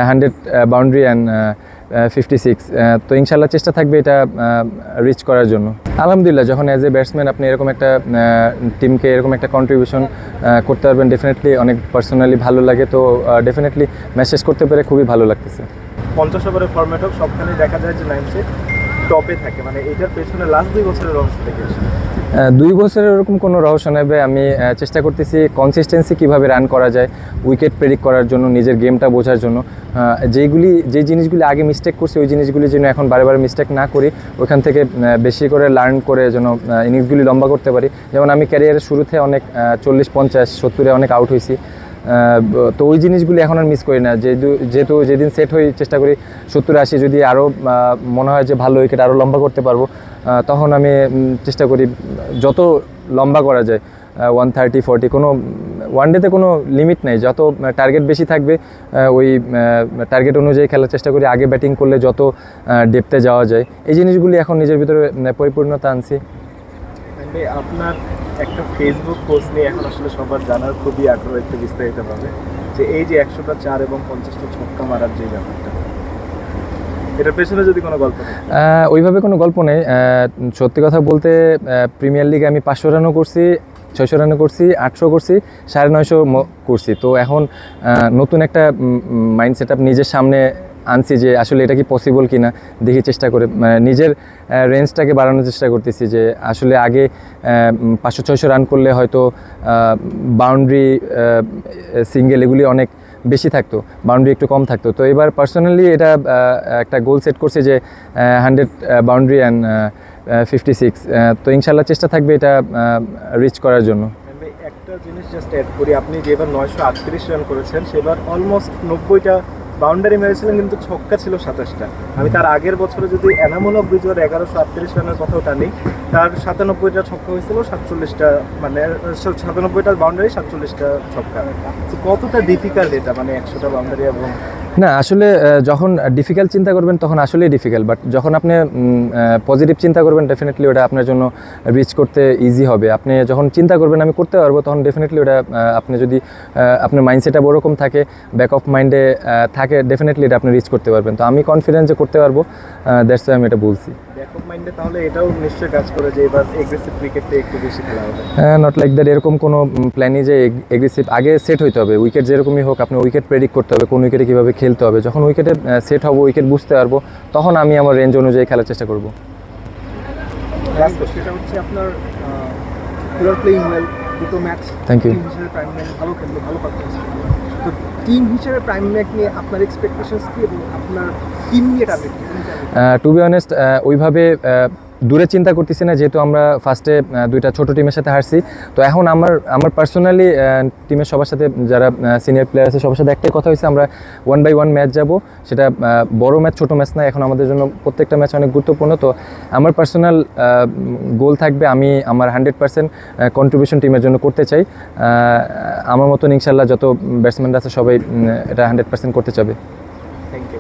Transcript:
100 boundary and 56 তো ইনশাল্লাহ চেষ্টা থাকবে এটা রিচ করার জন্য। আলহামদুলিল্লাহ, যখন অ্যাজ এ ব্যাটসম্যান আপনি এরকম একটা টিমকে এরকম একটা কন্ট্রিবিউশন করতে পারবেন, ডেফিনেটলি অনেক পার্সোনালি ভালো লাগে। তো ডেফিনেটলি মেসেজ করতে পেরে খুবই ভালো লাগতেছে। 50 ওভারের ফরম্যাট হোক, সবখানেই দেখা যায় যে নাইমসে টপে থাকে, মানে এটার পেছনে লাস্ট 2 বছরের রহস্য দেখেছি। 2 বছরের এরকম কোনো রহস্য নেবে। আমি চেষ্টা করতেছি কনসিস্টেন্সি কীভাবে রান করা যায়, উইকেট প্রেডিক্ট করার জন্য, নিজের গেমটা বোঝার জন্য। যে জিনিসগুলি আগে মিস্টেক করছি ওই জিনিসগুলি যেন এখন বারে বারে মিস্টেক না করি, ওইখান থেকে বেশি করে লার্ন করে যেন ইনিংসগুলি লম্বা করতে পারি। যেমন আমি ক্যারিয়ারের শুরুতে অনেক 40, 50, 70-এ অনেক আউট হয়েছি। তো ওই জিনিসগুলি এখন আর মিস করি না। যেহেতু যেদিন সেট হই চেষ্টা করি 70, 80, যদি আরও মনে হয় যে ভালো উইকেট আরও লম্বা করতে পারবো, তখন আমি চেষ্টা করি যত লম্বা করা যায়। 130, 40 কোনো ওয়ানডেতে কোনো লিমিট নেই, যত টার্গেট বেশি থাকবে ওই টার্গেট অনুযায়ী খেলার চেষ্টা করি। আগে ব্যাটিং করলে যত ডেপথে যাওয়া যায়, এই জিনিসগুলি এখন নিজের ভিতরে পরিপূর্ণতা আনছি। আপনার একটা ফেসবুক পোস্ট নিয়ে এখন আসলে সবার জানার খুবই আগ্রহ, একটু বিস্তারিতভাবে, যে এই যে 100টা 4 এবং 50টা ছক্কা মারার যে ব্যাপারটা, এটার পেছনে যদি কোনো গল্প থাকে? ওইভাবে কোনো গল্প নেই। সত্যি কথা বলতে প্রিমিয়ার লিগে আমি 500 রানও করছি, 600 রানও করছি, 800 করছি, 950 করছি। তো এখন নতুন একটা মাইন্ড সেট আপ নিজের সামনে আনছি যে আসলে এটা কি পসিবল কি না দেখি, চেষ্টা করে নিজের রেঞ্জটাকে বাড়ানোর চেষ্টা করতেছি। যে আসলে আগে 500-600 রান করলে হয়তো বাউন্ডারি, সিঙ্গেল এগুলি অনেক বেশি থাকতো, বাউন্ডারি একটু কম থাকতো। তো এবার পার্সোনালি এটা একটা গোল সেট করছে যে 100 বাউন্ডারি অ্যান্ড 56। তো ইনশাল্লাহ চেষ্টা থাকবে এটা রিচ করার জন্য। একটা জিনিস জাস্ট অ্যাড করি, আপনি যেবার 938 রান করেছেন সেবার অলমোস্ট 90টা বাউন্ডারি মেরেছিলেন, কিন্তু ছক্কা ছিল 27টা। আমি তার আগের বছরে যদি এনামূলক বিজয়ের 1138 রানের কথাও টানি, তার 97টা ছক্কা হয়েছিল, 47টা মানে 97টা বাউন্ডারি, 47টা ছক্কা। কতটা ডিফিকাল্ট এটা, মানে 100টা বাউন্ডারি? এবং না, আসলে যখন ডিফিকাল্ট চিন্তা করবেন তখন আসলেই ডিফিকাল্ট, বাট যখন আপনি পজিটিভ চিন্তা করবেন ডেফিনেটলি ওটা আপনার জন্য রিচ করতে ইজি হবে। আপনি যখন চিন্তা করবেন আমি করতে পারবো, তখন ডেফিনেটলি ওটা আপনি যদি আপনার মাইন্ডসেটটা ওরকম থাকে, ব্যাক অফ মাইন্ডে থাকে, ডেফিনেটলি এটা আপনি রিচ করতে পারবেন। তো আমি কনফিডেন্স যে করতে পারবো, দ্যাটস ওয়াই আমি এটা বলছি। ব্যাক অফ মাইন্ডে তাহলে এটাও নিশ্চয়ই কাজ করে যে এবার এগ্রেসিভ ক্রিকেটে একটু বেশি খেলা হবে? নট লাইক দ্যাট, এরকম কোনো প্ল্যানই যে এগ্রেসিভ আগে সেট হইতে হবে। উইকেট যেরকমই হোক, আপনি উইকেট প্রেডিক্ট করতে হবে, কোন উইকেটে কীভাবে খেলতে হবে। যখন উইকেটে সেট হবো, উইকেট বুঝতে পারবো, তখন আমি আমার রেঞ্জ অনুযায়ী খেলার চেষ্টা করবো। সেটা হচ্ছে আপনার ইউ আর প্লেইং ওয়েল, দুটো ম্যাচ থ্যাংক ইউ। টিম হিসেবে প্রাইম ম্যাচ ভালো খেললো, ভালো পারফরমেন্স। তো টিম হিসেবে প্রাইম ম্যাচ নিয়ে আপনার এক্সপেকটেশনস কি এবং আপনার টিম নিয়ে টার্গেট কি? টু বি অনেস্ট, ওইভাবে দূরে চিন্তা করতেছি না, যেহেতু আমরা ফার্স্টে 2টা ছোটো টিমের সাথে হারছি। তো এখন আমার পার্সোনালি টিমের সবার সাথে, যারা সিনিয়র প্লেয়ার আছে সবার সাথে একটাই কথা হয়েছে, আমরা 1 by 1 ম্যাচ যাব। সেটা বড় ম্যাচ ছোটো ম্যাচ না, এখন আমাদের জন্য প্রত্যেকটা ম্যাচ অনেক গুরুত্বপূর্ণ। তো আমার পার্সোনাল গোল থাকবে, আমি আমার 100% কন্ট্রিবিউশন টিমের জন্য করতে চাই। আমার মতন ইনশাল্লাহ যত ব্যাটসম্যানরা আছে সবাই এটা 100% করতে চাবে।